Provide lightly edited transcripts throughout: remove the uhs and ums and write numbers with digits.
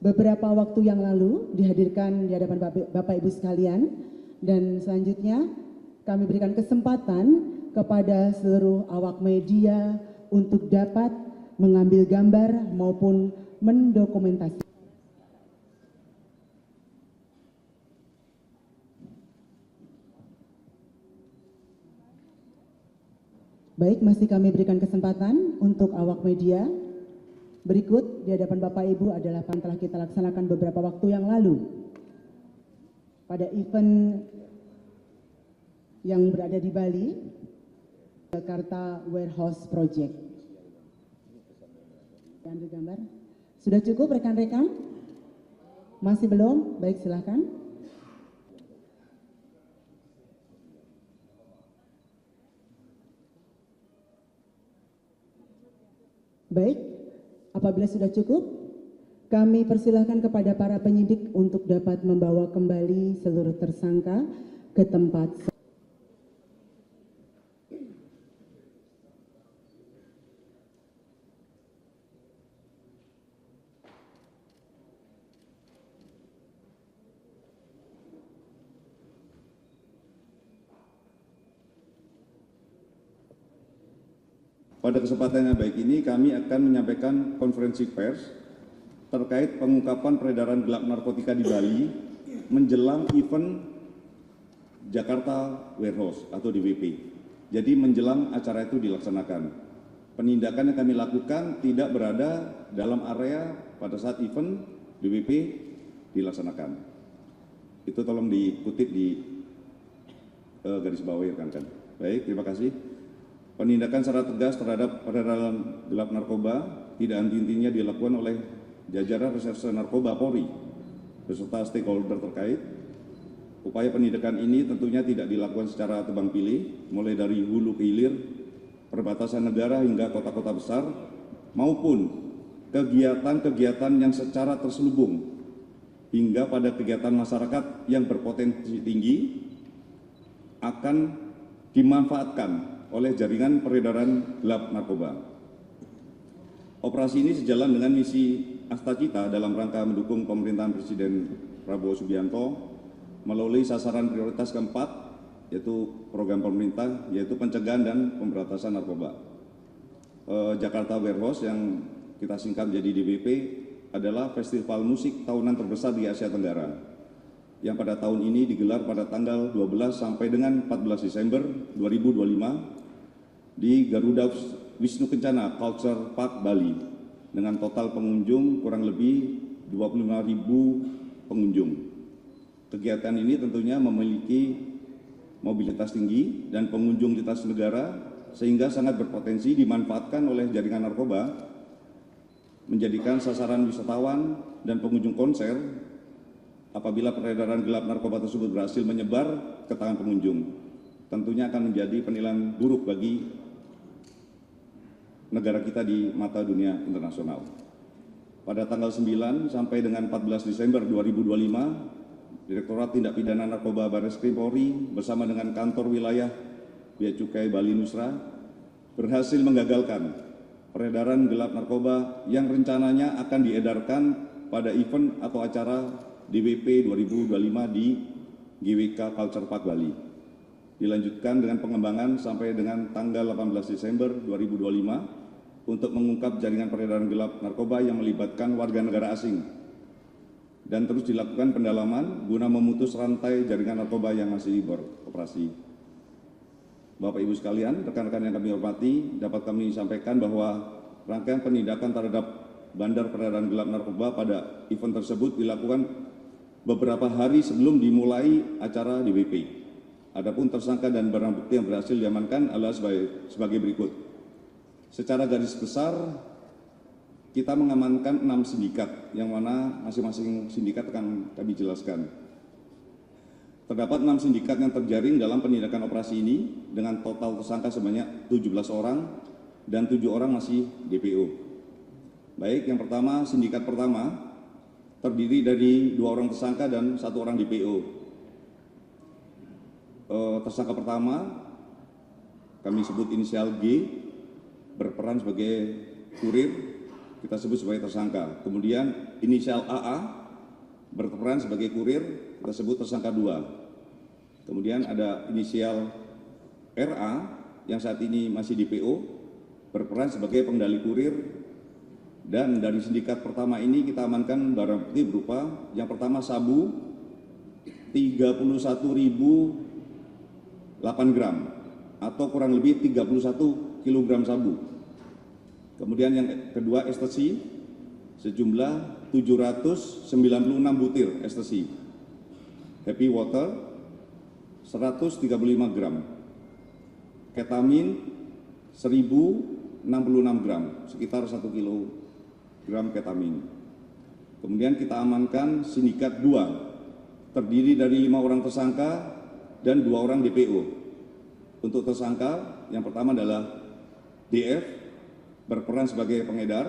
beberapa waktu yang lalu dihadirkan di hadapan Bapak Ibu sekalian, dan selanjutnya kami berikan kesempatan kepada seluruh awak media untuk dapat mengambil gambar maupun mendokumentasi. Baik, masih kami berikan kesempatan untuk awak media. Berikut di hadapan Bapak Ibu adalah yang telah kita laksanakan beberapa waktu yang lalu pada event yang berada di Bali, Jakarta Warehouse Project. Ambil gambar. Sudah cukup rekan-rekan? Masih belum? Baik, silakan. Baik, apabila sudah cukup, kami persilahkan kepada para penyidik untuk dapat membawa kembali seluruh tersangka ke tempat. Pada kesempatan yang baik ini kami akan menyampaikan konferensi pers terkait pengungkapan peredaran gelap narkotika di Bali menjelang event Jakarta Warehouse atau DWP. Jadi menjelang acara itu dilaksanakan. Penindakan yang kami lakukan tidak berada dalam area pada saat event DWP dilaksanakan. Itu tolong dikutip di garis bawah rekan-rekan. Baik, terima kasih. Penindakan secara tegas terhadap peredaran gelap narkoba tidak henti-hentinya dilakukan oleh jajaran reserse narkoba Polri beserta stakeholder terkait. Upaya penindakan ini tentunya tidak dilakukan secara tebang pilih, mulai dari hulu ke hilir, perbatasan negara hingga kota-kota besar, maupun kegiatan-kegiatan yang secara terselubung hingga pada kegiatan masyarakat yang berpotensi tinggi akan dimanfaatkan oleh jaringan peredaran gelap narkoba. Operasi ini sejalan dengan misi Astacita dalam rangka mendukung pemerintahan Presiden Prabowo Subianto melalui sasaran prioritas keempat, yaitu program pemerintah, yaitu pencegahan dan pemberantasan narkoba. Jakarta Warehouse yang kita singkat jadi DWP adalah festival musik tahunan terbesar di Asia Tenggara, yang pada tahun ini digelar pada tanggal 12 sampai dengan 14 Desember 2025 di Garuda Wisnu Kencana Culture Park Bali dengan total pengunjung kurang lebih 25.000 pengunjung. Kegiatan ini tentunya memiliki mobilitas tinggi dan pengunjung lintas negara sehingga sangat berpotensi dimanfaatkan oleh jaringan narkoba, menjadikan sasaran wisatawan dan pengunjung konser apabila peredaran gelap narkoba tersebut berhasil menyebar ke tangan pengunjung. Tentunya akan menjadi penilaian buruk bagi negara kita di mata dunia internasional. Pada tanggal 9 sampai dengan 14 Desember 2025, Direktorat Tindak Pidana Narkoba Barreskrim Polri bersama dengan kantor wilayah Bea Cukai Bali Nusra berhasil menggagalkan peredaran gelap narkoba yang rencananya akan diedarkan pada event atau acara DWP 2025 di GWK Culture Park Bali. Dilanjutkan dengan pengembangan sampai dengan tanggal 18 Desember 2025 untuk mengungkap jaringan peredaran gelap narkoba yang melibatkan warga negara asing dan terus dilakukan pendalaman guna memutus rantai jaringan narkoba yang masih beroperasi. Bapak Ibu sekalian, rekan-rekan yang kami hormati, dapat kami sampaikan bahwa rangkaian penindakan terhadap bandar peredaran gelap narkoba pada event tersebut dilakukan beberapa hari sebelum dimulai acara DWP. Adapun tersangka dan barang bukti yang berhasil diamankan adalah sebagai berikut. Secara garis besar, kita mengamankan 6 sindikat, yang mana masing-masing sindikat akan kami jelaskan. Terdapat 6 sindikat yang terjaring dalam penindakan operasi ini dengan total tersangka sebanyak 17 orang dan 7 orang masih DPO. Baik, yang pertama, sindikat pertama terdiri dari 2 orang tersangka dan 1 orang DPO. Tersangka pertama kami sebut inisial G, berperan sebagai kurir kita sebut sebagai tersangka. Kemudian inisial AA berperan sebagai kurir, kita sebut tersangka 2. Kemudian ada inisial RA yang saat ini masih DPO, berperan sebagai pengendali kurir. Dan dari sindikat pertama ini kita amankan barang bukti berupa yang pertama sabu 31.008 gram atau kurang lebih 31 kg sabu. Kemudian yang kedua ekstasi sejumlah 796 butir ekstasi. Happy water 135 gram. Ketamin 1066 gram, sekitar 1 kilogram ketamin. Kemudian kita amankan sindikat 2, terdiri dari 5 orang tersangka dan 2 orang DPO. Untuk tersangka, yang pertama adalah DF, berperan sebagai pengedar,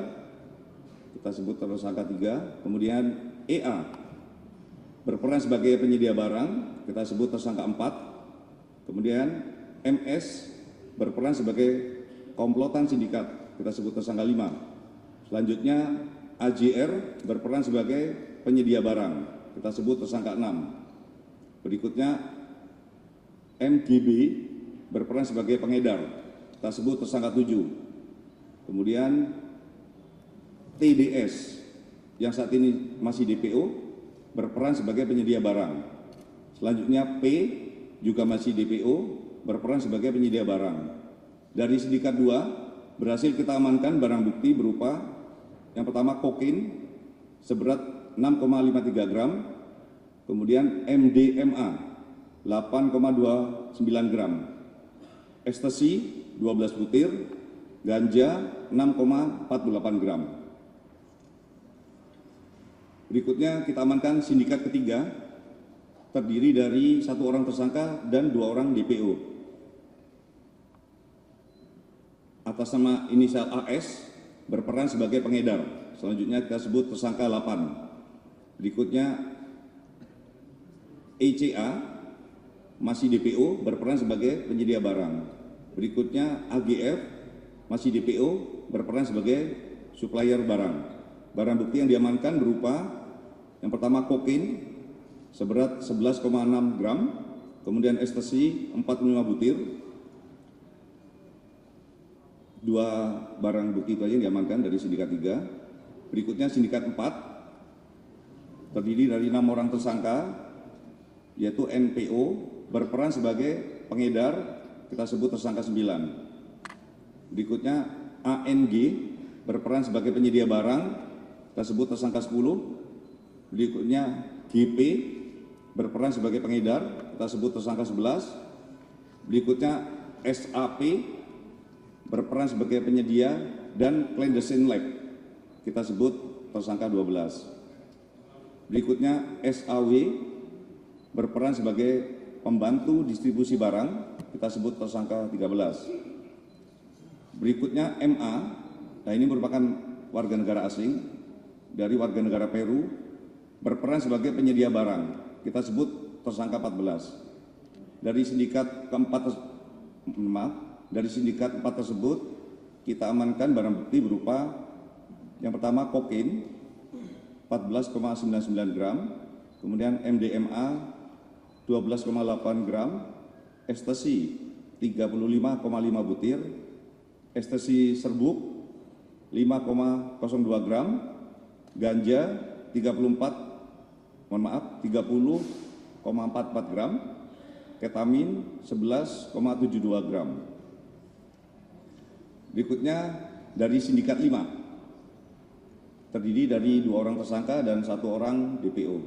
kita sebut tersangka 3. Kemudian EA, berperan sebagai penyedia barang, kita sebut tersangka 4. Kemudian MS, berperan sebagai komplotan sindikat, kita sebut tersangka 5. Selanjutnya AJR berperan sebagai penyedia barang, kita sebut tersangka 6. Berikutnya MGB berperan sebagai pengedar, kita sebut tersangka 7. Kemudian TDS yang saat ini masih DPO berperan sebagai penyedia barang. Selanjutnya P juga masih DPO berperan sebagai penyedia barang. Dari sindikat 2 berhasil kita amankan barang bukti berupa yang pertama kokain seberat 6,53 gram, kemudian MDMA 8,29 gram, ekstasi 12 butir, ganja 6,48 gram. Berikutnya kita amankan sindikat ketiga, terdiri dari 1 orang tersangka dan 2 orang DPO. Atas nama inisial AS berperan sebagai pengedar. Selanjutnya kita sebut tersangka 8. Berikutnya ECA masih DPO berperan sebagai penyedia barang. Berikutnya AGF masih DPO berperan sebagai supplier barang. Barang bukti yang diamankan berupa yang pertama kokain seberat 11,6 gram, kemudian ekstasi 45 butir. 2 barang bukti itu aja yang diamankan dari sindikat 3. Berikutnya sindikat 4 terdiri dari 6 orang tersangka, yaitu NPO berperan sebagai pengedar, kita sebut tersangka 9. Berikutnya ANG berperan sebagai penyedia barang, kita sebut tersangka 10. Berikutnya GP berperan sebagai pengedar, kita sebut tersangka 11. Berikutnya SAP berperan sebagai penyedia dan clandestine lab, kita sebut tersangka 12. Berikutnya SAW berperan sebagai pembantu distribusi barang, kita sebut tersangka 13. Berikutnya MA, nah ini merupakan warga negara asing dari warga negara Peru, berperan sebagai penyedia barang, kita sebut tersangka 14. Dari sindikat dari sindikat 4 tersebut kita amankan barang bukti berupa yang pertama kokain 14,99 gram, kemudian MDMA 12,8 gram, ekstasi 35,5 butir, ekstasi serbuk 5,02 gram, ganja 30,44 gram, ketamin 11,72 gram. Berikutnya dari sindikat 5, terdiri dari 2 orang tersangka dan 1 orang DPO.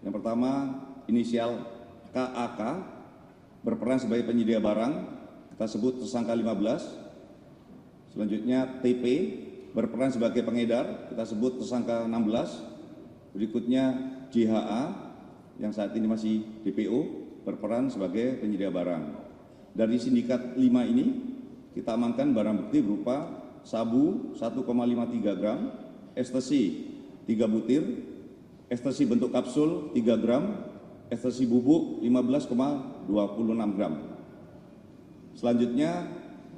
Yang pertama inisial KAK berperan sebagai penyedia barang, kita sebut tersangka 15. Selanjutnya TP berperan sebagai pengedar, kita sebut tersangka 16. Berikutnya JHA yang saat ini masih DPO berperan sebagai penyedia barang. Dari sindikat 5 ini kita amankan barang bukti berupa sabu 1,53 gram, ekstasi 3 butir, ekstasi bentuk kapsul 3 gram, ekstasi bubuk 15,26 gram. Selanjutnya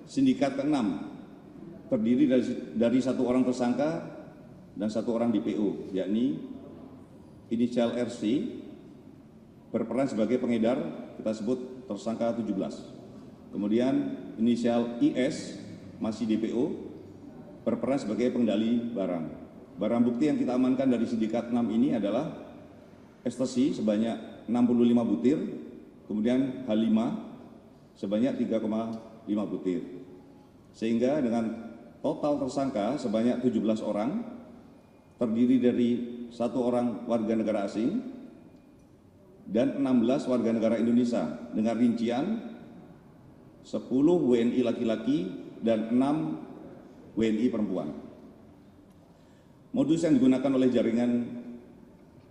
sindikat ke-6 terdiri dari 1 orang tersangka dan 1 orang DPO, yakni inisial RC berperan sebagai pengedar, kita sebut tersangka 17. Kemudian inisial IS masih DPO berperan sebagai pengendali barang. Barang bukti yang kita amankan dari sindikat 6 ini adalah ekstasi sebanyak 65 butir, kemudian H5 sebanyak 3,5 butir. Sehingga dengan total tersangka sebanyak 17 orang, terdiri dari 1 orang warga negara asing dan 16 warga negara Indonesia dengan rincian 10 WNI laki-laki dan 6 WNI perempuan. Modus yang digunakan oleh jaringan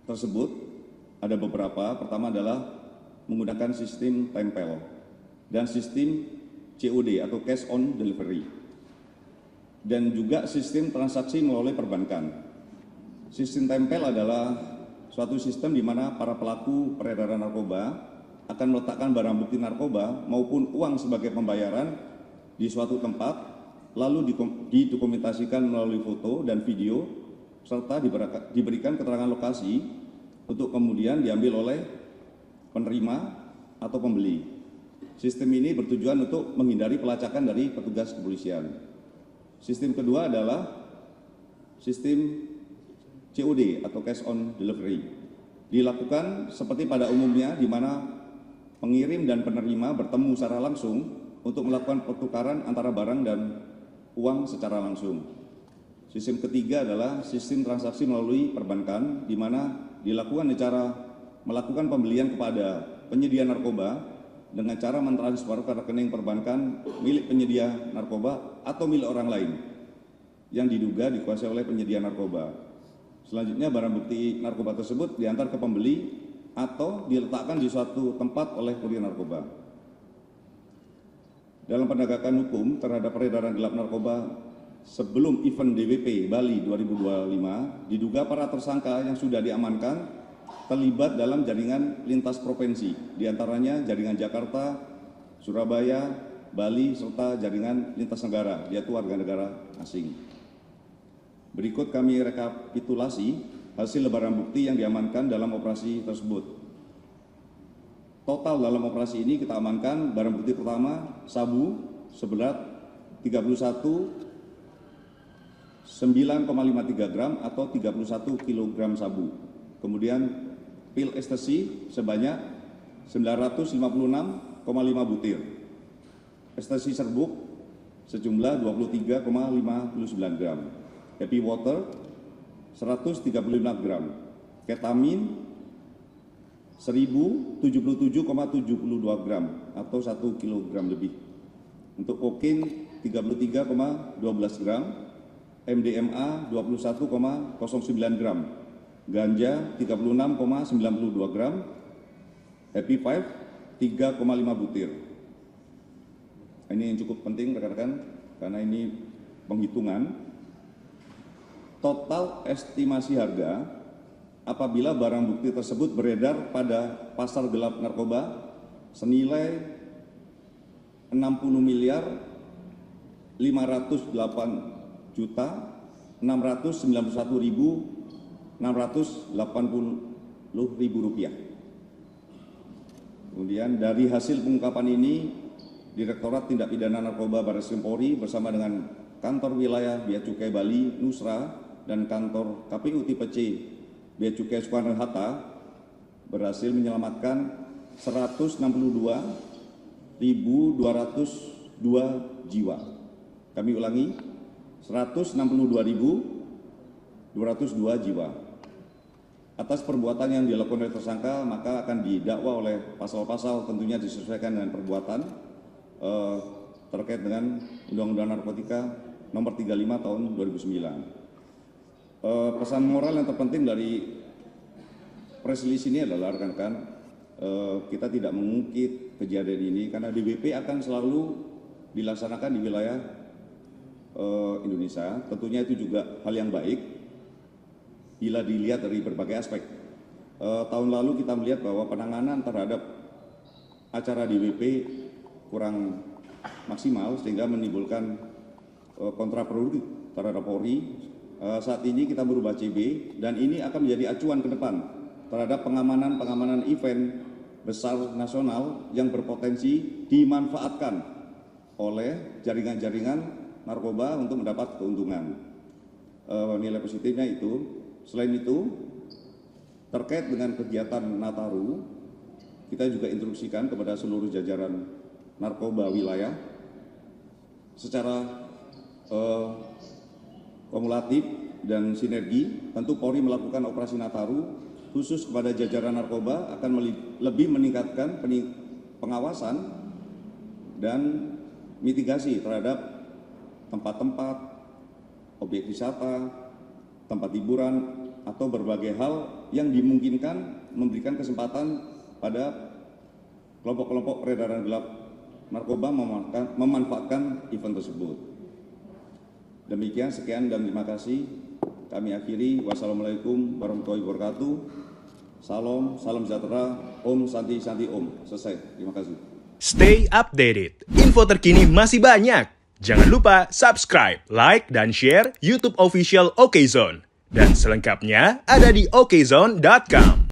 tersebut ada beberapa. Pertama adalah menggunakan sistem tempel dan sistem COD atau cash on delivery, dan juga sistem transaksi melalui perbankan. Sistem tempel adalah suatu sistem di mana para pelaku peredaran narkoba akan meletakkan barang bukti narkoba maupun uang sebagai pembayaran di suatu tempat, lalu didokumentasikan melalui foto dan video, serta diberikan keterangan lokasi untuk kemudian diambil oleh penerima atau pembeli. Sistem ini bertujuan untuk menghindari pelacakan dari petugas kepolisian. Sistem kedua adalah sistem COD atau cash on delivery. Dilakukan seperti pada umumnya, di mana pengirim dan penerima bertemu secara langsung untuk melakukan pertukaran antara barang dan uang secara langsung. Sistem ketiga adalah sistem transaksi melalui perbankan, di mana dilakukan cara melakukan pembelian kepada penyedia narkoba dengan cara mentransfer ke rekening perbankan milik penyedia narkoba atau milik orang lain yang diduga dikuasai oleh penyedia narkoba. Selanjutnya barang bukti narkoba tersebut diantar ke pembeli atau diletakkan di suatu tempat oleh kurir narkoba. Dalam penegakan hukum terhadap peredaran gelap narkoba sebelum event DWP Bali 2025, diduga para tersangka yang sudah diamankan terlibat dalam jaringan lintas provinsi, diantaranya jaringan Jakarta, Surabaya, Bali, serta jaringan lintas negara, yaitu warga negara asing. Berikut kami rekapitulasi hasil barang bukti yang diamankan dalam operasi tersebut. Total dalam operasi ini kita amankan barang bukti pertama, sabu seberat 9,53 gram atau 31 kg sabu. Kemudian pil ekstasi sebanyak 956,5 butir. Ekstasi serbuk sejumlah 23,59 gram. Happy water 135 gram. Ketamin 1077,72 gram atau 1 kg lebih. Untuk kokain 33,12 gram, MDMA 21,09 gram, ganja 36,92 gram, Happy Five 3,5 butir. Ini yang cukup penting rekan-rekan karena ini penghitungan. Total estimasi harga apabila barang bukti tersebut beredar pada pasar gelap narkoba senilai 60 miliar 508.691.680 rupiah. Kemudian dari hasil pengungkapan ini, Direktorat Tindak Pidana Narkoba Barreskrim Polri bersama dengan Kantor Wilayah Bea Cukai Bali Nusra dan Kantor KPU Tipe C Bea Cukai Soekarno-Hatta berhasil menyelamatkan 162.202 jiwa. Kami ulangi, 162.202 jiwa. Atas perbuatan yang dilakukan oleh tersangka, maka akan didakwa oleh pasal-pasal tentunya disesuaikan dengan perbuatan terkait dengan Undang-Undang Narkotika Nomor 35 Tahun 2009. Pesan moral yang terpenting dari press release ini adalah rekan-rekan, kita tidak mengungkit kejadian ini karena DWP akan selalu dilaksanakan di wilayah Indonesia. Tentunya itu juga hal yang baik bila dilihat dari berbagai aspek. Tahun lalu kita melihat bahwa penanganan terhadap acara DWP kurang maksimal sehingga menimbulkan kontraproduktif terhadap Polri. saat ini kita merubah CB dan ini akan menjadi acuan ke depan terhadap pengamanan event besar nasional yang berpotensi dimanfaatkan oleh jaringan-jaringan narkoba untuk mendapat keuntungan. Nilai positifnya itu, selain itu terkait dengan kegiatan Nataru, kita juga instruksikan kepada seluruh jajaran narkoba wilayah secara kumulatif dan sinergi. Tentu Polri melakukan operasi Nataru khusus kepada jajaran narkoba akan lebih meningkatkan pengawasan dan mitigasi terhadap tempat-tempat, objek wisata, tempat hiburan, atau berbagai hal yang dimungkinkan memberikan kesempatan pada kelompok-kelompok peredaran gelap narkoba memanfaatkan event tersebut. Demikian, sekian dan terima kasih. Kami akhiri. Wassalamualaikum warahmatullahi wabarakatuh. Salam sejahtera. Om Santi Santi Om. Selesai. Terima kasih. Stay updated. Info terkini masih banyak. Jangan lupa subscribe, like, dan share YouTube official OKZone. Dan selengkapnya ada di okezone.com.